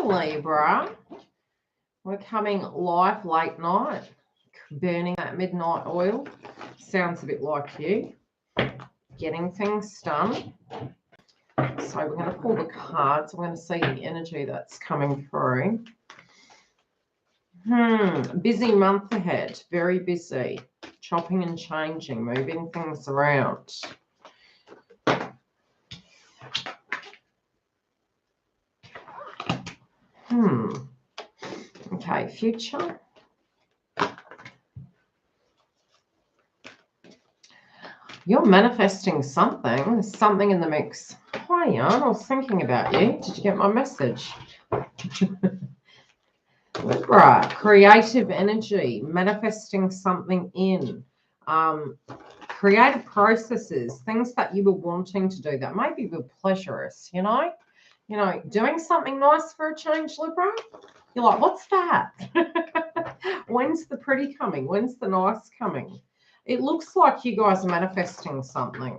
Libra. We're coming live late night, burning that midnight oil. Sounds a bit like you. Getting things done. So we're going to pull the cards. We're going to see the energy that's coming through. Busy month ahead. Very busy. Chopping and changing, moving things around. Okay, future. You're manifesting something. There's something in the mix. Hi, Jan. I was thinking about you. Did you get my message? Libra, creative energy, manifesting something in. Creative processes, things that you were wanting to do that maybe were pleasurous, you know, doing something nice for a change, Libra. You're like, what's that? When's the pretty coming? When's the nice coming? It looks like you guys are manifesting something.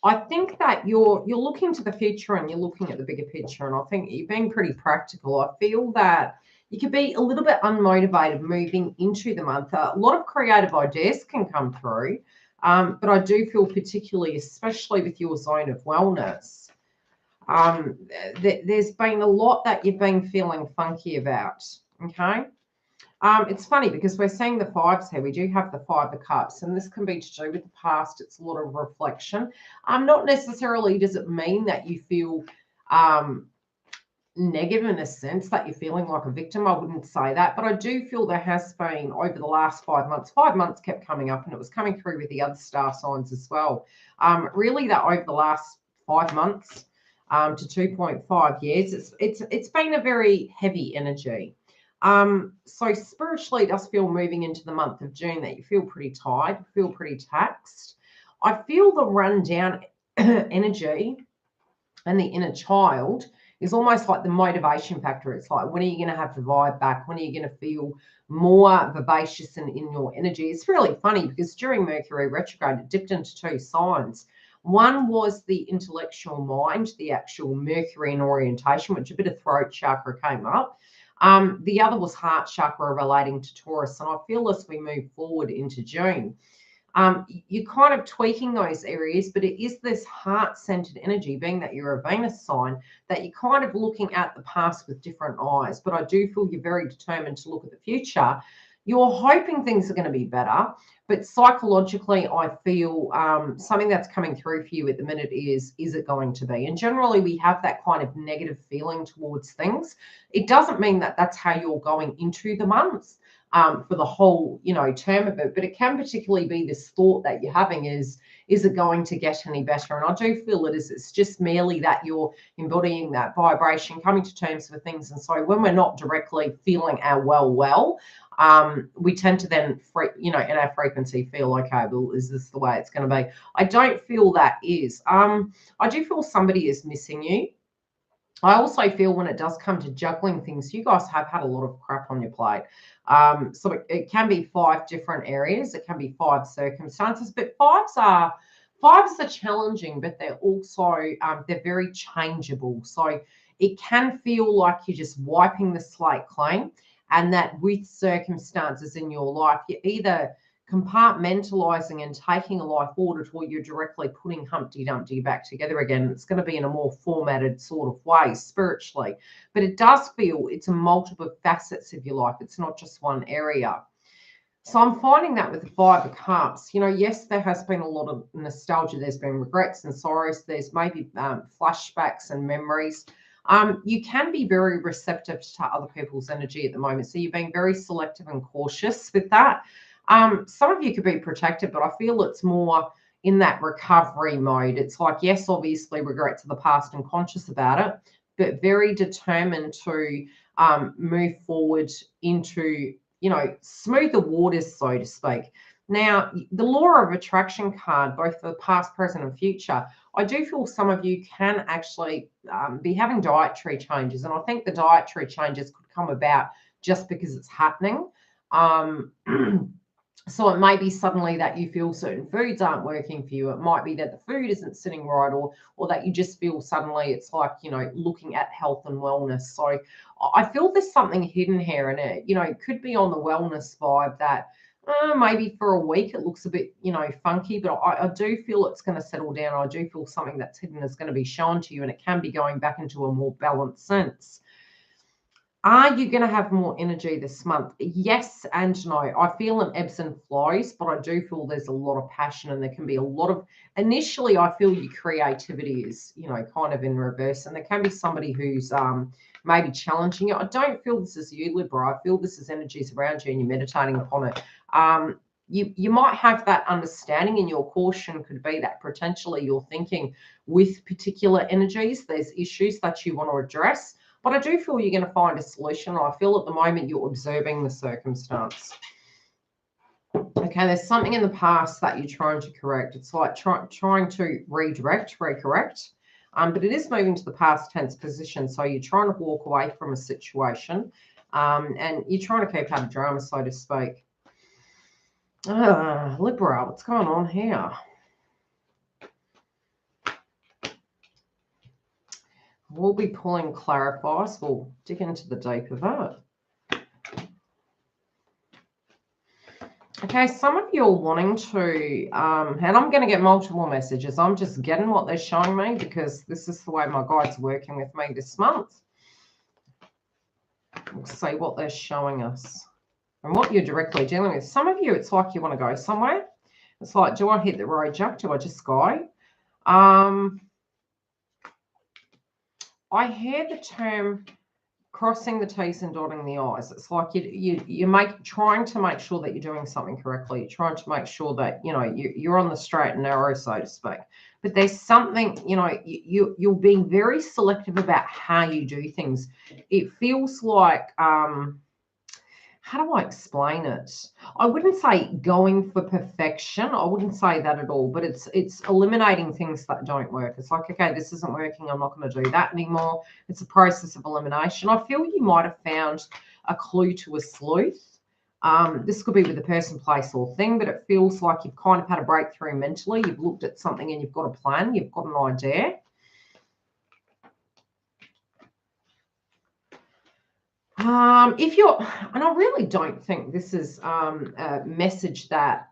I think that you're looking to the future and you're looking at the bigger picture, and I think you're being pretty practical. I feel that you could be a little bit unmotivated moving into the month. A lot of creative ideas can come through, but I do feel particularly, especially with your zone of wellness, there's been a lot that you've been feeling funky about, okay? It's funny because we're seeing the fives here. We do have the Five of Cups, and this can be to do with the past. It's a lot of reflection. Not necessarily does it mean that you feel negative in a sense that you're feeling like a victim. I wouldn't say that, but I do feel there has been over the last 5 months. 5 months kept coming up, and it was coming through with the other star signs as well. Really, that over the last 5 months to 2.5 years, it's been a very heavy energy. So spiritually, it does feel moving into the month of June that you feel pretty tired, feel pretty taxed. I feel the rundown energy and the inner child is almost like the motivation factor. It's like, when are you going to have the vibe back? When are you going to feel more vivacious and in your energy? It's really funny because during Mercury retrograde, it dipped into 2 signs. One was the intellectual mind, the actual Mercury in orientation, which a bit of throat chakra came up. The other was heart chakra relating to Taurus. And I feel as we move forward into June, you're kind of tweaking those areas, but it is this heart-centered energy, being that you're a Venus sign, that you're kind of looking at the past with different eyes. But I do feel you're very determined to look at the future. You're hoping things are going to be better, but psychologically, I feel something that's coming through for you at the minute is it going to be? And generally, we have that kind of negative feeling towards things. It doesn't mean that that's how you're going into the months for the whole, term of it, but it can particularly be this thought that you're having is it going to get any better? And I do feel it is. It's just merely that you're embodying that vibration, coming to terms with things. And so when we're not directly feeling our well, we tend to then, in our frequency feel, okay, well, is this the way it's going to be? I don't feel that is. I do feel somebody is missing you. I also feel when it does come to juggling things, you guys have had a lot of crap on your plate. So it can be 5 different areas. It can be 5 circumstances, but fives are challenging, but they're also, they're very changeable. So it can feel like you're just wiping the slate clean, and that with circumstances in your life, you're either compartmentalizing and taking a life audit, or you're directly putting Humpty Dumpty back together again. It's going to be in a more formatted sort of way spiritually, but it does feel it's a multiple facets of your life. It's not just one area. So I'm finding that with the Five of Cups, yes, there has been a lot of nostalgia. There's been regrets and sorrows. There's maybe flashbacks and memories. You can be very receptive to other people's energy at the moment. So you're being very selective and cautious with that. Some of you could be protected, but I feel it's more in that recovery mode. It's like, yes, obviously regrets of the past and conscious about it, but very determined to move forward into, smoother waters, so to speak. Now, the law of attraction card, both for the past, present, and future, I do feel some of you can actually be having dietary changes. And I think the dietary changes could come about just because it's happening. So it may be suddenly that you feel certain foods aren't working for you. It might be that the food isn't sitting right, or that you just feel suddenly it's like, looking at health and wellness. So I feel there's something hidden here, and it could be on the wellness vibe that maybe for a week it looks a bit, funky, but I do feel it's going to settle down. I do feel something that's hidden is going to be shown to you, and it can be going back into a more balanced sense. Are you going to have more energy this month? Yes and no. I feel an ebbs and flows, but I do feel there's a lot of passion, and there can be a lot of, initially I feel your creativity is, kind of in reverse, and there can be somebody who's maybe challenging you. I don't feel this is you, Libra. I feel this is energies around you and you're meditating upon it. You might have that understanding, and your caution could be that potentially you're thinking with particular energies, there's issues that you want to address. But I do feel you're going to find a solution. I feel at the moment you're observing the circumstance. Okay, there's something in the past that you're trying to correct. It's like trying to recorrect. But it is moving to the past tense position. So you're trying to walk away from a situation, and you're trying to keep out of drama, so to speak. Libra, what's going on here? We'll be pulling clarifiers. We'll dig into the deep of it. Okay, some of you are wanting to, and I'm going to get multiple messages. I'm just getting what they're showing me because this is the way my guide's working with me this month. We'll see what they're showing us and what you're directly dealing with. Some of you, it's like you want to go somewhere. It's like, do I hit the road, Jack? Do I just go? I hear the term crossing the T's and dotting the I's. It's like you're trying to make sure that you're doing something correctly. You're trying to make sure that, you're on the straight and narrow, so to speak. But there's something, you're being very selective about how you do things. It feels like, how do I explain it? I wouldn't say going for perfection. I wouldn't say that at all, but it's eliminating things that don't work. It's like, okay, this isn't working. I'm not going to do that anymore. It's a process of elimination. I feel you might have found a clue to a sleuth. This could be with a person, place, or thing, but it feels like you've kind of had a breakthrough mentally. You've looked at something and you've got a plan. You've got an idea. If you're, and I really don't think this is a message that,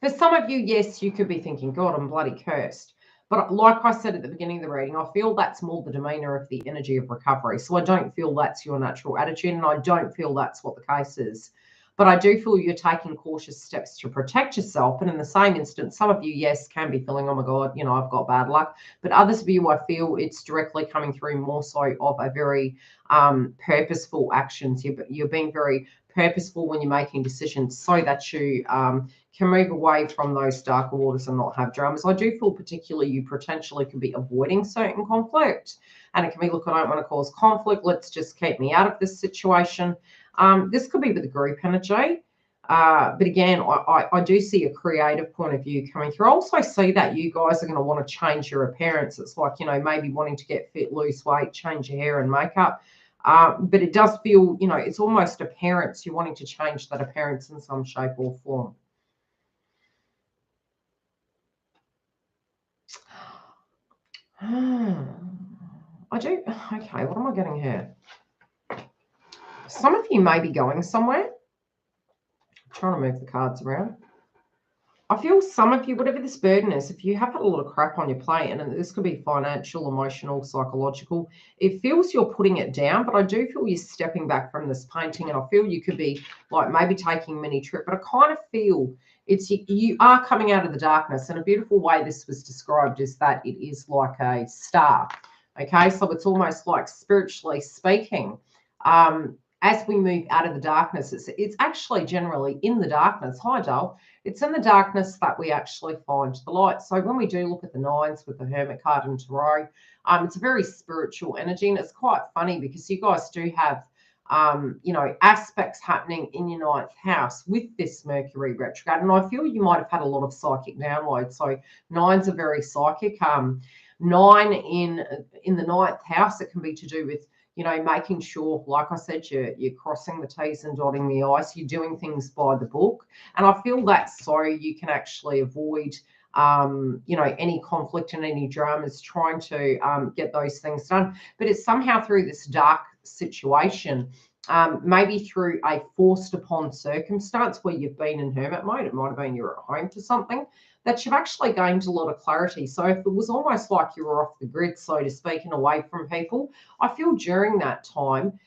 for some of you, yes, you could be thinking, God, I'm bloody cursed. But like I said at the beginning of the reading, I feel that's more the demeanor of the energy of recovery. So I don't feel that's your natural attitude, and I don't feel that's what the case is. But I do feel you're taking cautious steps to protect yourself. And in the same instance, some of you, yes, can be feeling, oh my God, I've got bad luck. But others of you, I feel it's directly coming through more so of a very purposeful actions. You're being very purposeful when you're making decisions so that you can move away from those darker waters and not have dramas. I do feel particularly you potentially could be avoiding certain conflict. And it can be, look, I don't want to cause conflict. Let's just keep me out of this situation. This could be with the group energy. But again, I do see a creative point of view coming through. I also see that you guys are going to want to change your appearance. It's like, maybe wanting to get fit, lose weight, change your hair and makeup. But it does feel, it's almost appearance. You're wanting to change that appearance in some shape or form. I do. Okay, what am I getting here? Some of you may be going somewhere. I'm trying to move the cards around. I feel some of you, whatever this burden is, if you have had a lot of crap on your plate, and this could be financial, emotional, psychological, it feels you're putting it down, but I do feel you're stepping back from this painting, and I feel you could be like maybe taking a mini trip, but I kind of feel it's you are coming out of the darkness. And a beautiful way this was described is that it is like a star. Okay, so it's almost like spiritually speaking, as we move out of the darkness, it's actually generally in the darkness. Hi, Dale. It's in the darkness that we actually find the light. So when we do look at the nines with the Hermit card and Tarot, it's a very spiritual energy, and it's quite funny because you guys do have, aspects happening in your ninth house with this Mercury retrograde, and I feel you might have had a lot of psychic downloads. So nines are very psychic. 9 in the 9th house, it can be to do with, you know, making sure, like I said, you're crossing the T's and dotting the I's, you're doing things by the book. And I feel that's so you can actually avoid, you know, any conflict and any dramas, trying to get those things done. But it's somehow through this dark situation, maybe through a forced upon circumstance where you've been in hermit mode, it might have been you're at home for something, that you've actually gained a lot of clarity. So if it was almost like you were off the grid, so to speak, and away from people, I feel during that time,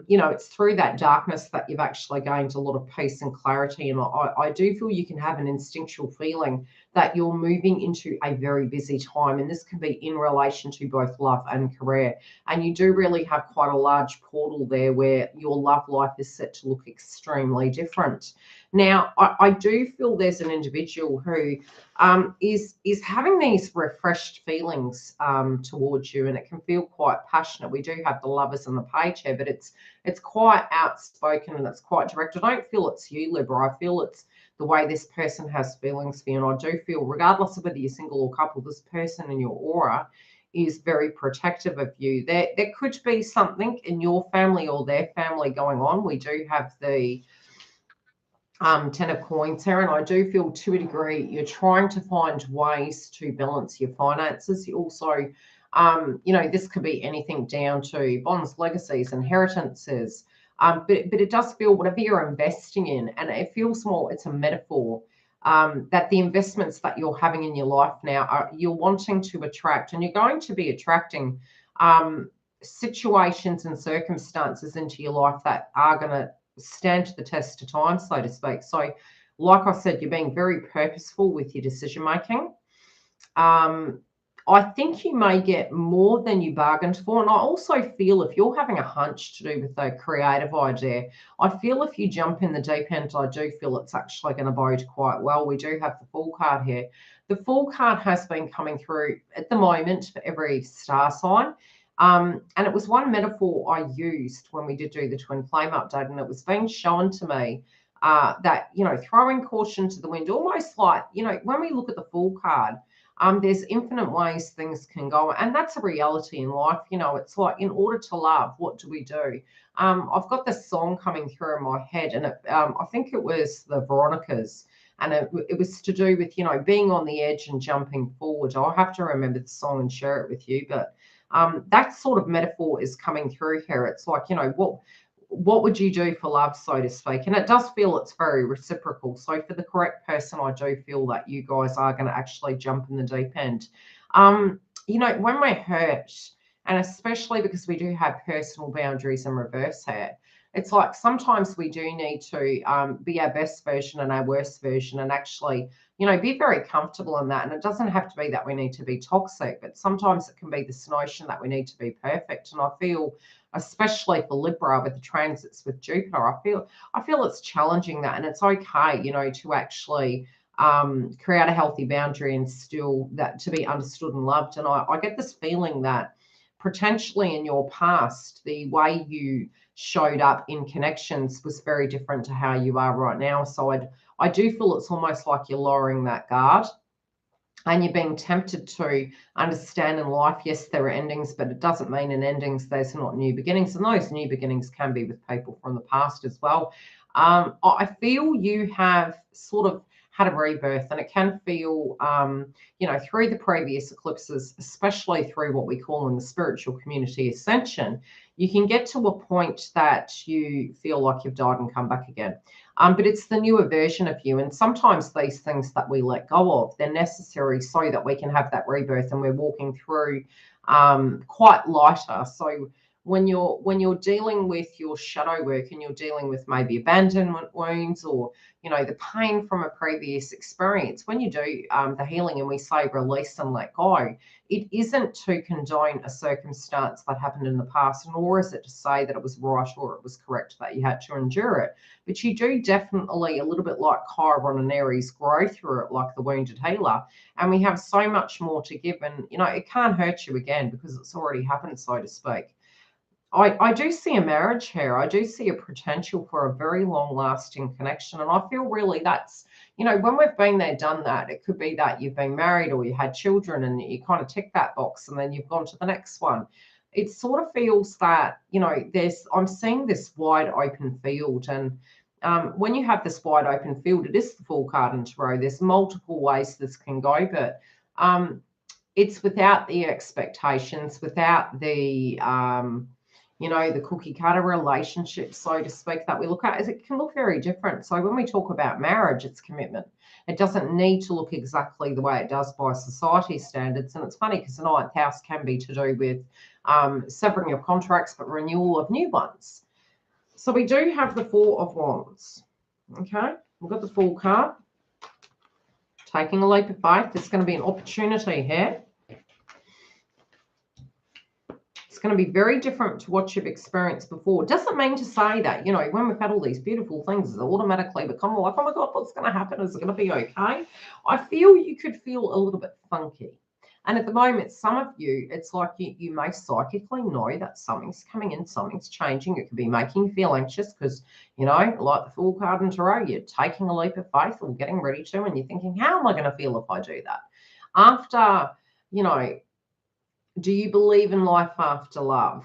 you know, it's through that darkness that you've actually gained a lot of peace and clarity. And I do feel you can have an instinctual feeling that you're moving into a very busy time. And this can be in relation to both love and career. And you do really have quite a large portal there where your love life is set to look extremely different. Now, I do feel there's an individual who is having these refreshed feelings towards you, and it can feel quite passionate. We do have the Lovers and the Page here, but it's quite outspoken and it's quite direct. I don't feel it's you, Libra. I feel it's the way this person has feelings for you. And I do feel, regardless of whether you're single or couple, this person in your aura is very protective of you. There could be something in your family or their family going on. We do have the 10 of coins here, and I do feel to a degree you're trying to find ways to balance your finances. You also, you know, this could be anything down to bonds, legacies, inheritances, but it does feel whatever you're investing in, and it feels more, it's a metaphor, that the investments that you're having in your life now are you're wanting to attract, and you're going to be attracting situations and circumstances into your life that are going to stand to the test of time, so to speak. So like I said, you're being very purposeful with your decision making. I think you may get more than you bargained for. And I also feel if you're having a hunch to do with a creative idea, I feel if you jump in the deep end, I do feel it's actually going to bode quite well. We do have the Fool card here. The Fool card has been coming through at the moment for every star sign. And it was one metaphor I used when we did do the twin flame update, and it was being shown to me that, you know, throwing caution to the wind, almost like, you know, when we look at the Fool card, there's infinite ways things can go, and that's a reality in life. You know, it's like, in order to love, what do we do? I've got this song coming through in my head, and I think it was the Veronicas, and it was to do with, you know, being on the edge and jumping forward. I'll have to remember the song and share it with you, but that sort of metaphor is coming through here. It's like, you know, what would you do for love, so to speak? And it does feel it's very reciprocal. So for the correct person, I do feel that you guys are going to actually jump in the deep end. You know, when we're hurt, and especially because we do have personal boundaries in reverse here, it's like sometimes we do need to be our best version and our worst version, and actually, you know, be very comfortable in that. And it doesn't have to be that we need to be toxic, but sometimes it can be this notion that we need to be perfect. And I feel, especially for Libra with the transits with Jupiter, I feel it's challenging that, and it's okay, you know, to actually create a healthy boundary and still that to be understood and loved. And I get this feeling that potentially in your past, the way you showed up in connections was very different to how you are right now. So I do feel it's almost like you're lowering that guard, and you're being tempted to understand in life, yes, there are endings, but it doesn't mean in endings there's not new beginnings. And those new beginnings can be with people from the past as well. I feel you have sort of had a rebirth, and it can feel, you know, through the previous eclipses, especially through what we call in the spiritual community ascension, you can get to a point that you feel like you've died and come back again. But it's the newer version of you. And sometimes these things that we let go of, they're necessary so that we can have that rebirth, and we're walking through quite lighter. So when you're dealing with your shadow work, and you're dealing with maybe abandonment wounds, or, you know, the pain from a previous experience, when you do the healing and we say release and let go, it isn't to condone a circumstance that happened in the past, nor is it to say that it was right or it was correct that you had to endure it. But you do definitely, a little bit like Chiron and Aries, grow through it like the wounded healer. And we have so much more to give, and, you know, it can't hurt you again because it's already happened, so to speak. I do see a marriage here. I do see a potential for a very long-lasting connection. And I feel really that's, you know, when we've been there, done that, it could be that you've been married or you had children and you kind of tick that box and then you've gone to the next one. It sort of feels that, you know, I'm seeing this wide open field. And when you have this wide open field, it is the Fool card in tarot. There's multiple ways this can go, but it's without the expectations, without the, you know, the cookie cutter relationship, so to speak, that we look at. It can look very different. So when we talk about marriage, it's commitment. It doesn't need to look exactly the way it does by society standards. And it's funny because the 9th house can be to do with severing of contracts, but renewal of new ones. So we do have the Four of Wands. Okay, we've got the Fool card. Taking a leap of faith. There's going to be an opportunity here. It's going to be very different to what you've experienced before. Doesn't mean to say that, you know, when we've had all these beautiful things, it's automatically become like, oh my God, what's going to happen? Is it going to be okay? I feel you could feel a little bit funky. And at the moment, some of you, it's like you may psychically know that something's coming in, something's changing. It could be making you feel anxious because, you know, like the Fool card in tarot, you're taking a leap of faith or getting ready to, and you're thinking, how am I going to feel if I do that? After, you know, do you believe in life after love?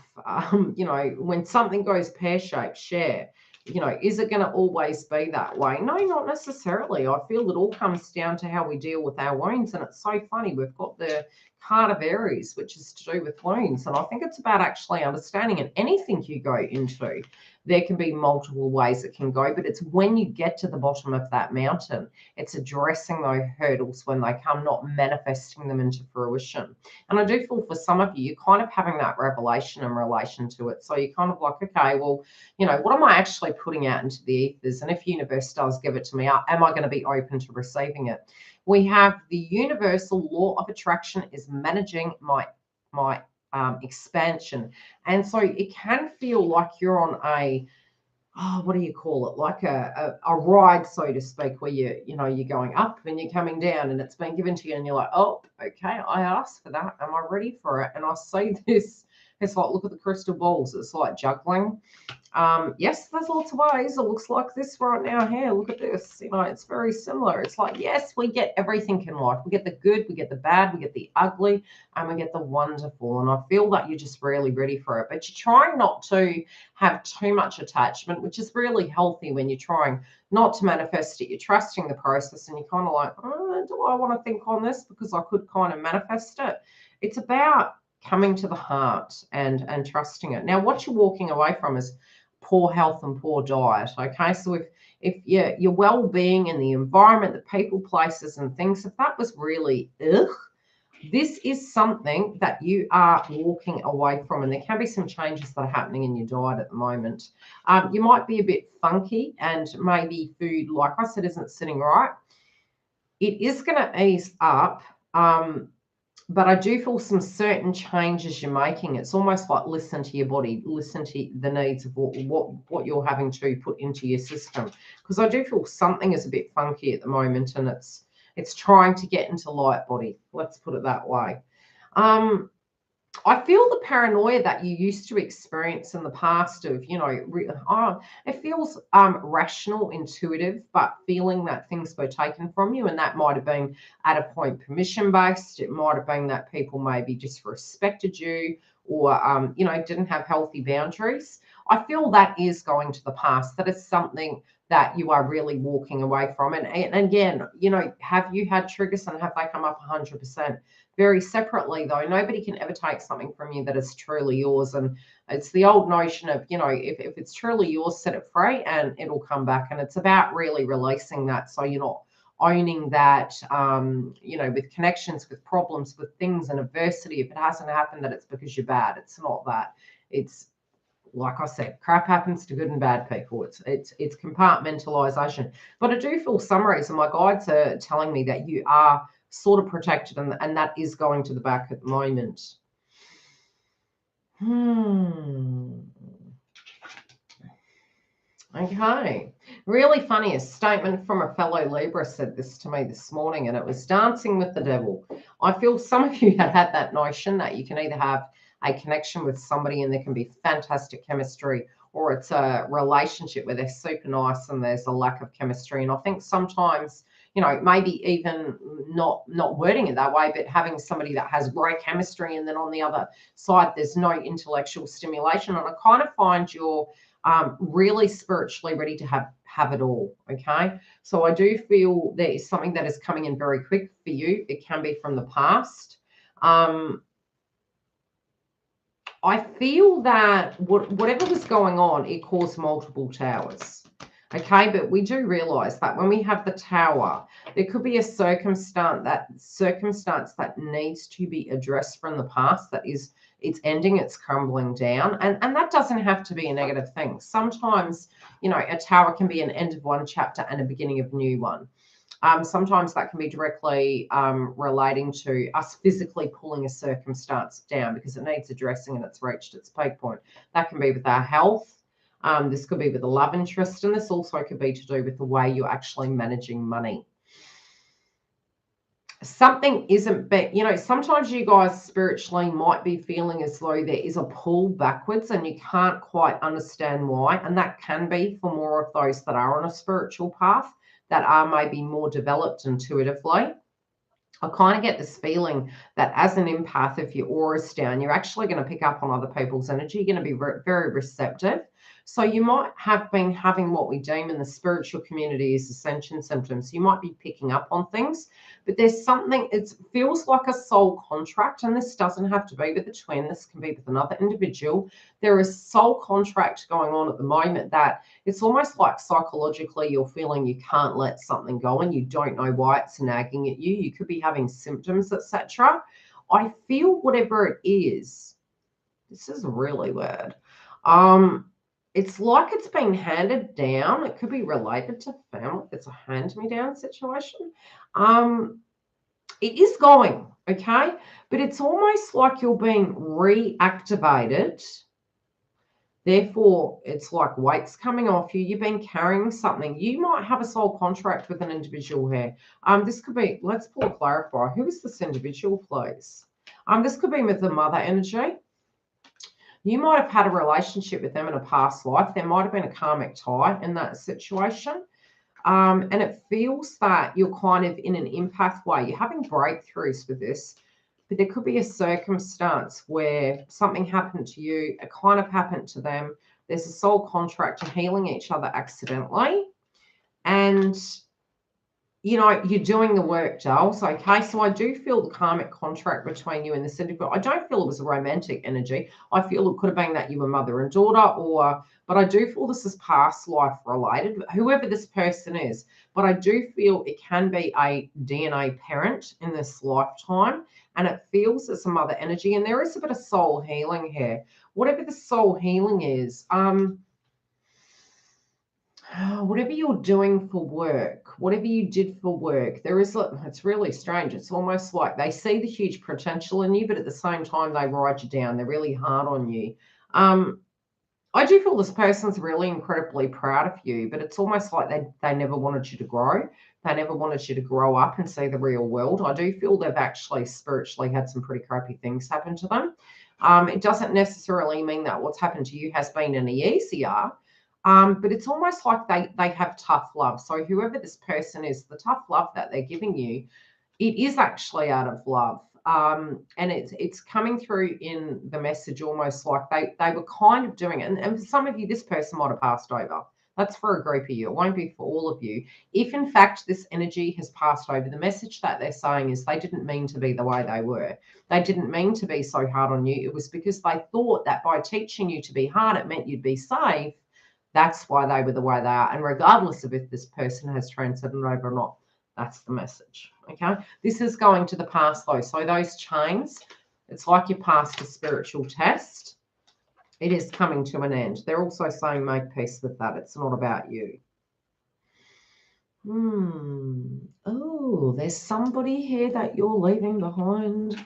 You know, when something goes pear-shaped, share. You know, is it going to always be that way? No, not necessarily. I feel it all comes down to how we deal with our wounds. And it's so funny. We've got the card of Aries, which is to do with wounds. And I think it's about actually understanding, and anything you go into, there can be multiple ways it can go. But it's when you get to the bottom of that mountain, it's addressing those hurdles when they come, not manifesting them into fruition. And I do feel for some of you, you're kind of having that revelation in relation to it. So you're kind of like, okay, well, you know, what am I actually putting out into the ethers? And if universe does give it to me, am I going to be open to receiving it? We have the universal law of attraction is managing my expansion. And so it can feel like you're on a, what do you call it? Like a ride, so to speak, where you know, you're going up and you're coming down and it's been given to you and you're like, oh, okay, I asked for that. Am I ready for it? And I see this, it's like, look at the crystal balls. It's like juggling. Yes, there's lots of ways. It looks like this right now here. Look at this. You know, it's very similar. It's like, yes, we get everything in life. We get the good, we get the bad, we get the ugly, and we get the wonderful. And I feel that you're just really ready for it. But you're trying not to have too much attachment, which is really healthy when you're trying not to manifest it. You're trusting the process and you're kind of like, oh, do I want to think on this because I could kind of manifest it? It's about coming to the heart and trusting it. Now, what you're walking away from is poor health and poor diet. Okay, so if your well-being and the environment, the people, places, and things, if that was really this is something that you are walking away from, and there can be some changes that are happening in your diet at the moment. You might be a bit funky, and maybe food, like I said, isn't sitting right. It is going to ease up. But I do feel some certain changes you're making. It's almost like listen to your body, listen to the needs of what you're having to put into your system. Because I do feel something is a bit funky at the moment, and it's trying to get into light body. Let's put it that way. I feel the paranoia that you used to experience in the past of, you know, it feels rational, intuitive, but feeling that things were taken from you. And that might have been at a point permission-based. It might have been that people maybe disrespected you or, you know, didn't have healthy boundaries. I feel that is going to the past. That is something that you are really walking away from. And again, you know, have you had triggers and have they come up 100%? Very separately, though, nobody can ever take something from you that is truly yours. And it's the old notion of, you know, if it's truly yours, set it free and it'll come back. And it's about really releasing that, so you're not owning that, you know, with connections, with problems, with things and adversity. If it hasn't happened, that it's because you're bad. It's not that. It's, like I said, crap happens to good and bad people. It's compartmentalization. But I do feel some reason my guides are telling me that you are sort of protected, and that is going to the back at the moment. Okay. Really funny. A statement from a fellow Libra said this to me this morning, and it was dancing with the devil. I feel some of you had that notion that you can either have a connection with somebody and there can be fantastic chemistry, or it's a relationship where they're super nice and there's a lack of chemistry. And I think sometimes, you know, maybe even not wording it that way, but having somebody that has great chemistry and then on the other side there's no intellectual stimulation. And I kind of find you're really spiritually ready to have it all. Okay, so I do feel there is something that is coming in very quick for you. It can be from the past. I feel that whatever was going on, it caused multiple towers. Okay, but we do realize that when we have the tower, there could be a circumstance that needs to be addressed from the past, that is, it's ending, it's crumbling down. And that doesn't have to be a negative thing. Sometimes, you know, a tower can be an end of one chapter and a beginning of a new one. Sometimes that can be directly relating to us physically pulling a circumstance down because it needs addressing and it's reached its peak point. That can be with our health. This could be with a love interest, and this also could be to do with the way you're actually managing money. Something isn't, you know, sometimes you guys spiritually might be feeling as though there is a pull backwards and you can't quite understand why. And that can be for more of those that are on a spiritual path, that are maybe more developed intuitively. I kind of get this feeling that as an empath, if your aura's down, you're actually going to pick up on other people's energy. You're going to be very receptive. So you might have been having what we deem in the spiritual community as ascension symptoms. You might be picking up on things, but there's something, it feels like a soul contract, and this doesn't have to be with a twin. This can be with another individual. There is soul contract going on at the moment that it's almost like psychologically you're feeling you can't let something go and you don't know why it's nagging at you. You could be having symptoms, etc. I feel whatever it is, this is really weird. It's like it's been handed down. It could be related to family. It's a hand-me-down situation. It is going, okay? But it's almost like you're being reactivated. Therefore, it's like weight's coming off you. You've been carrying something. You might have a soul contract with an individual here. This could be, let's pull a clarifier. Who is this individual, please? This could be with the mother energy. You might have had a relationship with them in a past life. There might have been a karmic tie in that situation. And it feels that you're kind of in an empath way. You're having breakthroughs with this, but there could be a circumstance where something happened to you, it kind of happened to them. There's a soul contract to healing each other accidentally. And you know, you're doing the work, Giles. Okay, so I do feel the karmic contract between you and this individual. I don't feel it was a romantic energy. I feel it could have been that you were mother and daughter, but I do feel this is past life related, whoever this person is. But I do feel it can be a DNA parent in this lifetime, and it feels it's a mother energy. And there is a bit of soul healing here. Whatever the soul healing is, whatever you're doing for work, whatever you did for work, there is, it's really strange. It's almost like they see the huge potential in you, but at the same time, they ride you down. They're really hard on you. I do feel this person's really incredibly proud of you, but it's almost like they never wanted you to grow. They never wanted you to grow up and see the real world. I do feel they've actually spiritually had some pretty crappy things happen to them. It doesn't necessarily mean that what's happened to you has been any easier. But it's almost like they have tough love. So whoever this person is, the tough love that they're giving you, it is actually out of love. And it's coming through in the message almost like they were kind of doing it. And for some of you, this person might have passed over. That's for a group of you. It won't be for all of you. If in fact this energy has passed over, the message that they're saying is they didn't mean to be the way they were. They didn't mean to be so hard on you. It was because they thought that by teaching you to be hard, it meant you'd be safe. That's why they were the way they are. And regardless of if this person has transcended over or not, that's the message. Okay. This is going to the past though. So those chains, it's like you passed a spiritual test. It is coming to an end. They're also saying make peace with that. It's not about you. Oh, there's somebody here that you're leaving behind.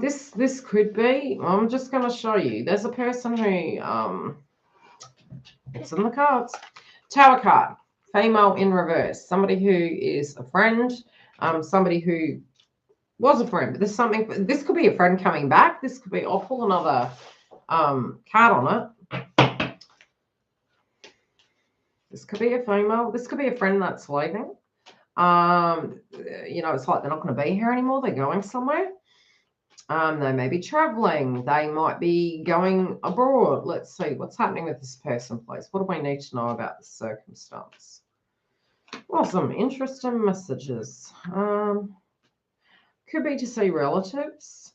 This could be, I'm just going to show you. There's a person who, it's in the cards. Tower card, female in reverse. Somebody who is a friend, somebody who Was a friend, but there's something, this could be a friend coming back. This could be, I'll pull another card on it. This could be a female. This could be a friend that's leaving. You know, it's like they're not going to be here anymore. They're going somewhere. They may be traveling. They might be going abroad. Let's see what's happening with this person, please. What do we need to know about this circumstance? Well, some interesting messages. Could be to see relatives.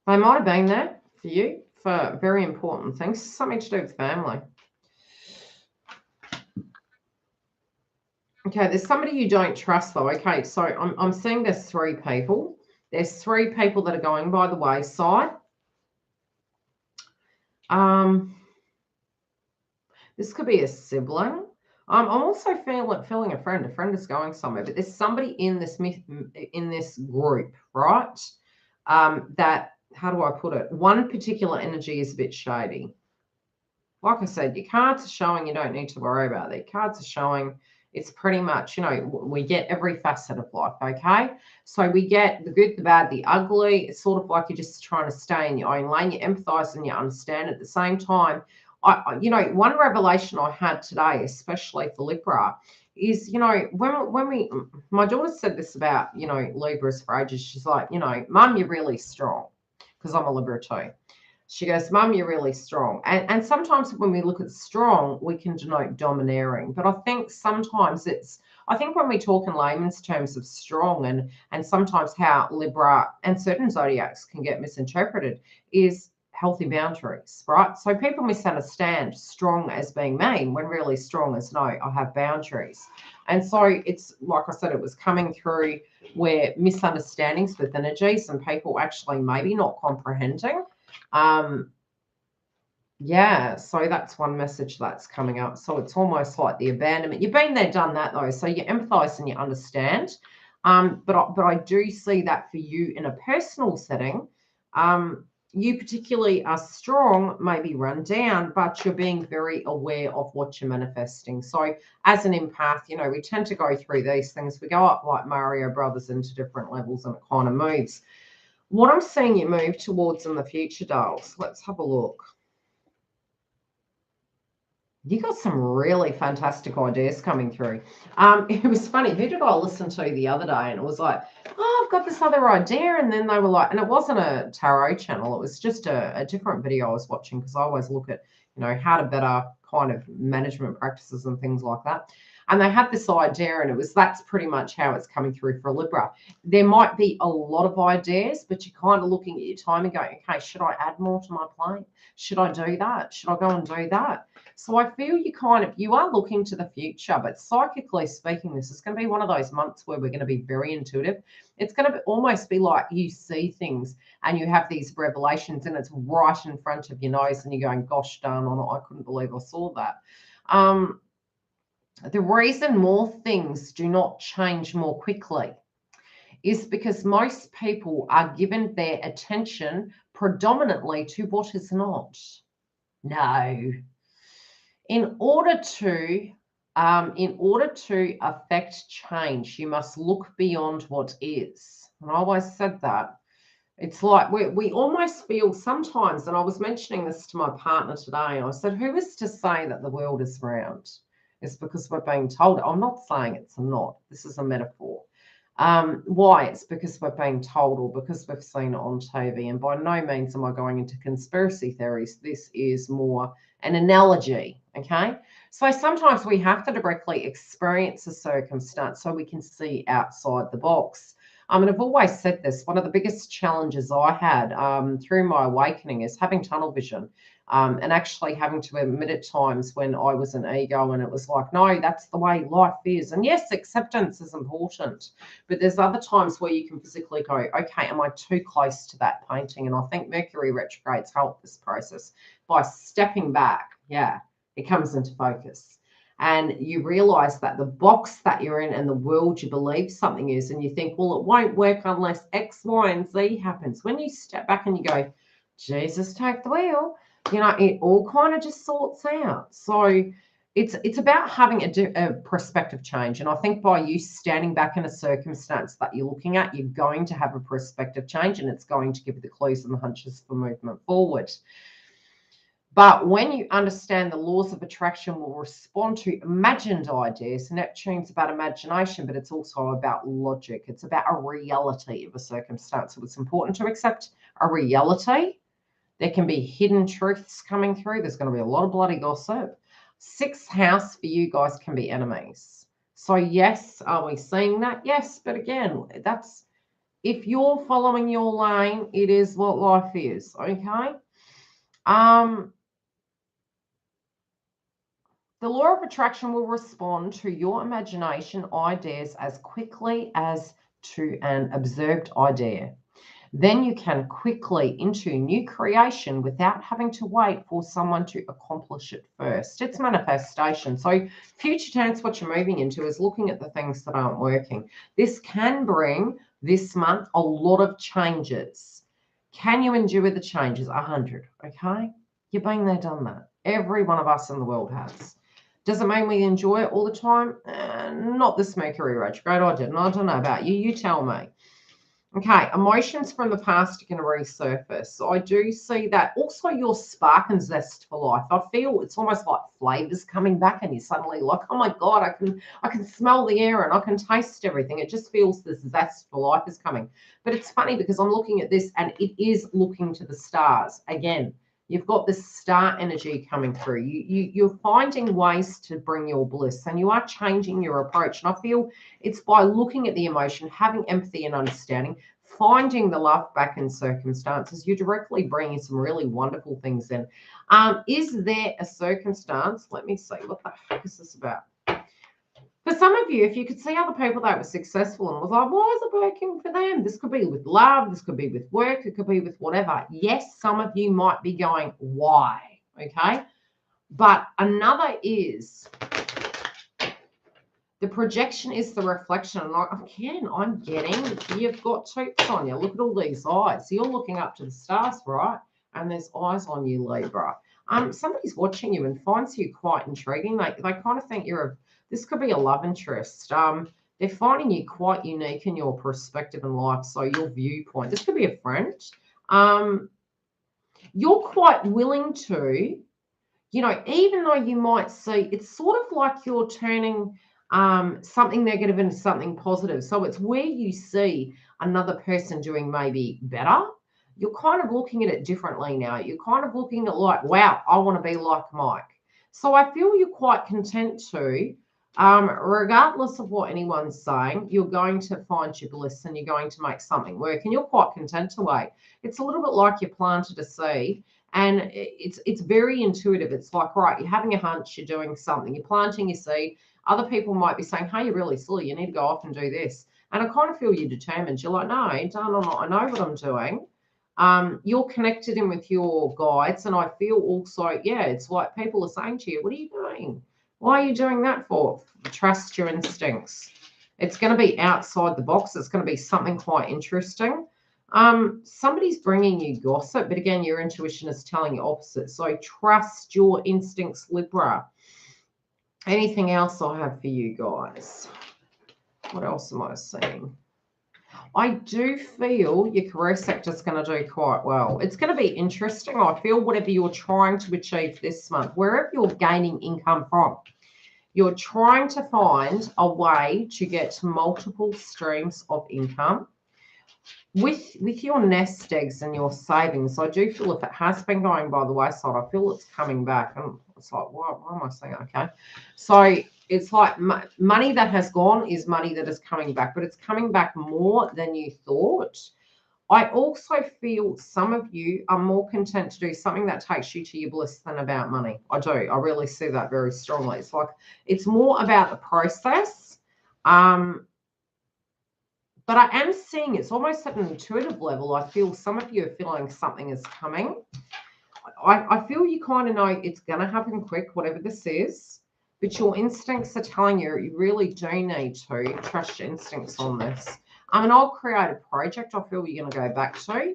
They might have been there for you for very important things, something to do with family. Okay, there's somebody you don't trust though. Okay, so I'm seeing there's 3 people. There's 3 people that are going by the wayside. This could be a sibling. I'm also feeling a friend. A friend is going somewhere, but there's somebody in this group, right? That, how do I put it? One particular energy is a bit shady. Like I said, your cards are showing you don't need to worry about it. Cards are showing it's pretty much, you know, we get every facet of life, okay? So we get the good, the bad, the ugly. It's sort of like you're just trying to stay in your own lane. You empathize and you understand at the same time. You know, one revelation I had today, especially for Libra, is, you know, when my daughter said this about, you know, Libras for ages. She's like, you know, Mum, you're really strong, because I'm a Libra too. She goes, Mum, you're really strong. And sometimes when we look at strong, we can denote domineering. But I think sometimes I think when we talk in layman's terms of strong and sometimes how Libra and certain zodiacs can get misinterpreted is healthy boundaries, right? So people misunderstand strong as being mean when really strong is no, I have boundaries. And so it's, like I said, it was coming through where misunderstandings with energies and people actually maybe not comprehending. Yeah, so that's one message that's coming up. So it's almost like the abandonment. You've been there, done that though. So you empathize and you understand. But I do see that for you in a personal setting. You particularly are strong, maybe run down, but you're being very aware of what you're manifesting. So as an empath, you know, we tend to go through these things. We go up like Mario Brothers into different levels and it kind of moves. What I'm seeing you move towards in the future, dolls, let's have a look. You got some really fantastic ideas coming through. It was funny. Who did I listen to the other day? And it was like, oh, I've got this other idea. And then they were like, and it wasn't a tarot channel. It was just a different video I was watching because I always look at, you know, how to better kind of management practices and things like that. And they had this idea, and that's pretty much how it's coming through for a Libra. There might be a lot of ideas, but you're kind of looking at your time and going, okay, should I add more to my plate? Should I do that? Should I go and do that? So I feel you are looking to the future, but psychically speaking, this is going to be one of those months where we're going to be very intuitive. It's going to almost be like you see things and you have these revelations and it's right in front of your nose and you're going, gosh darn on it, I couldn't believe I saw that. The reason more things do not change more quickly is because most people are given their attention predominantly to what is not. No. In order to affect change, you must look beyond what is. And I always said that. It's like we almost feel sometimes, and I was mentioning this to my partner today, and I said, who is to say that the world is round? It's because we're being told. I'm not saying it's not. This is a metaphor. Why? It's because we're being told or because we've seen it on TV. And by no means am I going into conspiracy theories. This is more an analogy, okay? So sometimes we have to directly experience a circumstance so we can see outside the box. And I've always said this, one of the biggest challenges I had through my awakening is having tunnel vision. And actually having to admit at times when I was an ego and it was like, no, that's the way life is. And yes, acceptance is important, but there's other times where you can physically go, okay, am I too close to that painting? And I think Mercury retrogrades help this process by stepping back. Yeah, it comes into focus. And you realize that the box that you're in and the world you believe something is, and you think, well, it won't work unless X, Y, and Z happens. When you step back and you go, Jesus, take the wheel, you know, it all kind of just sorts out. So it's about having a perspective change. And I think by you standing back in a circumstance that you're looking at, you're going to have a perspective change, and it's going to give you the clues and the hunches for movement forward. But when you understand the laws of attraction will respond to imagined ideas, Neptune's about imagination, but it's also about logic. It's about a reality of a circumstance. So it's important to accept a reality. There can be hidden truths coming through. There's going to be a lot of bloody gossip. 6th house for you guys can be enemies. So yes, are we seeing that? Yes, but again, that's if you're following your lane, it is what life is, okay? The law of attraction will respond to your imagination ideas as quickly as to an observed idea. Then you can quickly into new creation without having to wait for someone to accomplish it first. It's manifestation. So future tense, what you're moving into is looking at the things that aren't working. This can bring this month a lot of changes. Can you endure the changes? 100, okay? You've been there, done that. Every one of us in the world has. Does it mean we enjoy it all the time? Not this Mercury retrograde. I don't know about you. You tell me. Okay, emotions from the past are going to resurface. So I do see that. Also, your spark and zest for life. I feel it's almost like flavors coming back, and you're suddenly like, oh my God, I can smell the air and I can taste everything. It just feels this zest for life is coming. But it's funny because I'm looking at this and it is looking to the stars. Again, you've got this star energy coming through. You're finding ways to bring your bliss, and you are changing your approach. And I feel it's by looking at the emotion, having empathy and understanding, finding the love back in circumstances, you're directly bringing some really wonderful things in. Is there a circumstance? Let me see. What the heck is this about? For some of you, if you could see other people that were successful and was like, why is it working for them? This could be with love. This could be with work. It could be with whatever. Yes, some of you might be going, why? Okay. But another is the projection is the reflection. And again, I'm getting, you've got toots on you. Look at all these eyes. So you're looking up to the stars, right? And there's eyes on you, Libra. Somebody's watching you and finds you quite intriguing. They kind of think this could be a love interest. They're finding you quite unique in your perspective in life. So your viewpoint, this could be a friend. You're quite willing to, even though you might see, it's sort of like you're turning something negative into something positive. So it's where you see another person doing maybe better. You're kind of looking at it differently now. You're kind of looking at like, wow, I want to be like Mike. So I feel you're quite content to, regardless of what anyone's saying, you're going to find your bliss and you're going to make something work, and you're quite content to wait. It's a little bit like you planted a seed, and it's very intuitive. It's like, right, you're having a hunch, you're doing something, you're planting your seed. Other people might be saying, hey, you're really silly, you need to go off and do this. And I kind of feel you're determined. You're like, no, I know what I'm doing. You're connected in with your guides, and I feel also, yeah, it's like people are saying to you, what are you doing? Why are you doing that for? Trust your instincts. It's going to be outside the box. It's going to be something quite interesting. Somebody's bringing you gossip, but again, your intuition is telling you opposite. So trust your instincts, Libra. Anything else I have for you guys? What else am I seeing? I do feel your career sector is going to do quite well. It's going to be interesting. I feel whatever you're trying to achieve this month, wherever you're gaining income from, you're trying to find a way to get multiple streams of income. With your nest eggs and your savings, I do feel if it has been going by the wayside, I feel it's coming back. And it's like, why am I saying okay? So it's like money that has gone is money that is coming back, but it's coming back more than you thought. I also feel some of you are more content to do something that takes you to your bliss than about money. I do. I really see that very strongly. It's like it's more about the process. But I am seeing it's almost at an intuitive level. I feel some of you are feeling something is coming. I feel you kind of know it's going to happen quick, whatever this is. But your instincts are telling you you really do need to trust your instincts on this. And I'll create a project I feel you're going to go back to.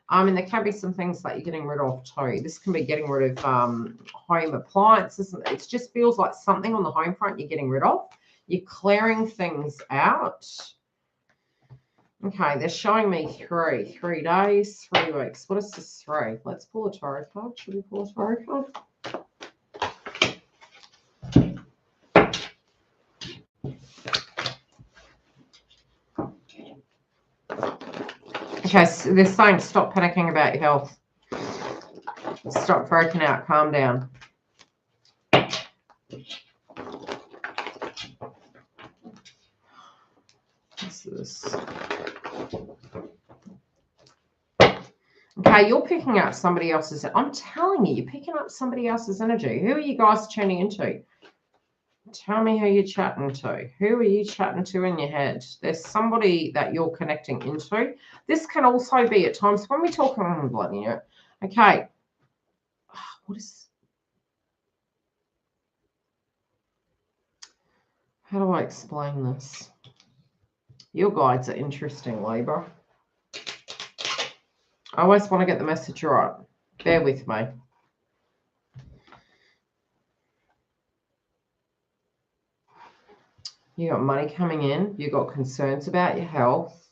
And there can be some things that you're getting rid of too. This can be getting rid of home appliances. It just feels like something on the home front you're getting rid of. You're clearing things out. Okay, they're showing me 3 days, 3 weeks. What is this 3? Let's pull a tarot card. Should we pull a tarot card? Okay, so they're saying stop panicking about your health. Stop freaking out. Calm down. What's this? Okay, you're picking up somebody else's. I'm telling you, you're picking up somebody else's energy. Who are you guys tuning into? Tell me who you're chatting to. Who are you chatting to in your head? There's somebody that you're connecting into. This can also be at times when we talk on bloody, you know. Okay. What is... How do I explain this? Your guides are interesting, Libra. I always want to get the message right. Bear with me. You got money coming in. You got concerns about your health.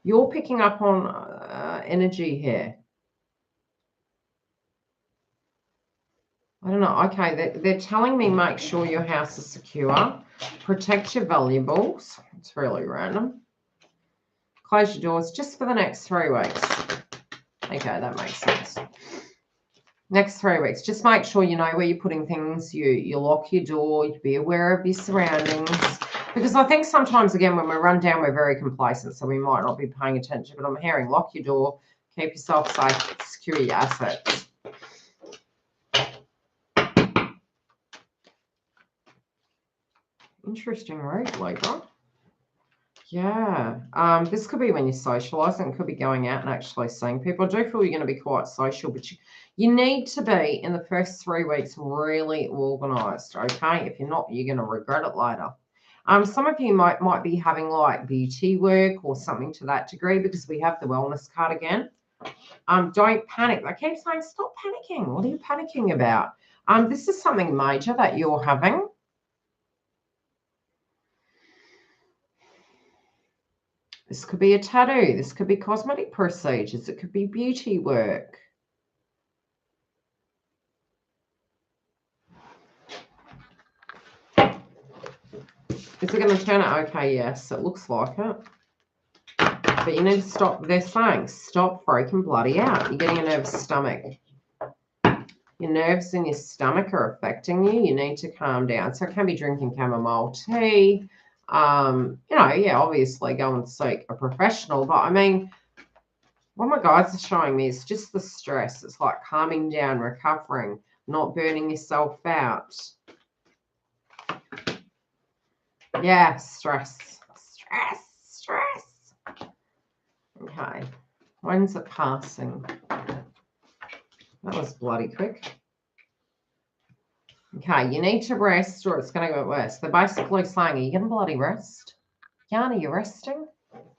You're picking up on energy here. I don't know. Okay, they're telling me make sure your house is secure. Protect your valuables. It's really random. Close your doors just for the next 3 weeks. Okay, that makes sense. Next 3 weeks. Just make sure you know where you're putting things. You lock your door. You be aware of your surroundings. Because I think sometimes, again, when we run down, we're very complacent, so we might not be paying attention. But I'm hearing lock your door, keep yourself safe, secure your assets. Interesting read, Libra. Yeah. This could be when you're socialising. It could be going out and actually seeing people. I do feel you're going to be quite social, but you need to be, in the first 3 weeks, really organised, okay? If you're not, you're going to regret it later. Some of you might be having like beauty work or something to that degree, because we have the wellness card again. Don't panic. I keep saying stop panicking. What are you panicking about? This is something major that you're having. This could be a tattoo. This could be cosmetic procedures. It could be beauty work. Is it going to turn out okay? Yes, it looks like it. But you need to stop. They're saying stop freaking bloody out. You're getting a nervous stomach. Your nerves in your stomach are affecting you. You need to calm down. So it can be drinking chamomile tea. You know, yeah, obviously go and seek a professional. But I mean, what my guides are showing me is just the stress. It's like calming down, recovering, not burning yourself out. Yeah, stress. Okay. When's it passing? That was bloody quick. Okay, you need to rest or it's going to get worse. They're basically saying, are you going to bloody rest? Jan, are you resting?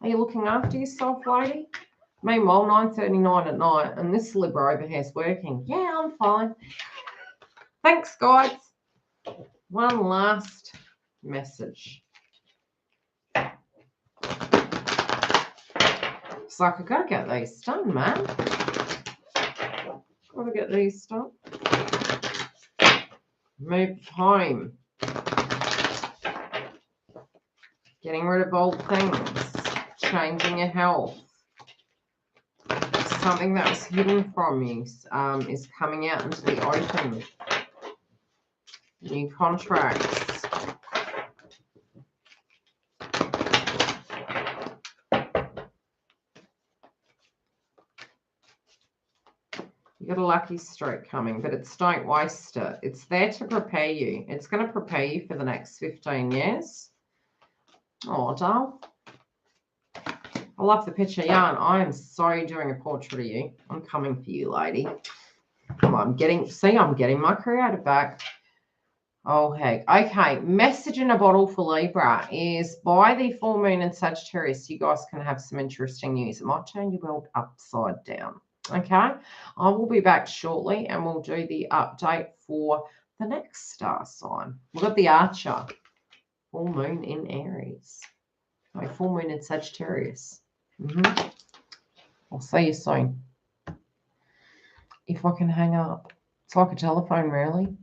Are you looking after yourself, lady? Meanwhile, 9:39 at night, and this Libra over here is working. Yeah, I'm fine. Thanks, guys. One last message. It's like, I've got to get these done, man. Got to get these done. Move home. Getting rid of old things. Changing your health. Something that was hidden from you is coming out into the open. New contracts. You got a lucky stroke coming, but it's don't waste it. It's there to prepare you. It's going to prepare you for the next 15 years. Oh, doll. I love the picture. Yarn, I am so doing a portrait of you. I'm coming for you, lady. Come on, I'm getting my creative back. Oh, heck. Okay, message in a bottle for Libra is by the full moon in Sagittarius, you guys can have some interesting news. It might turn your world upside down. Okay, I will be back shortly and we'll do the update for the next star sign. We've got the Archer, full moon in Aries. No, full moon in Sagittarius. I'll see you soon. If I can hang up. It's like a telephone, really.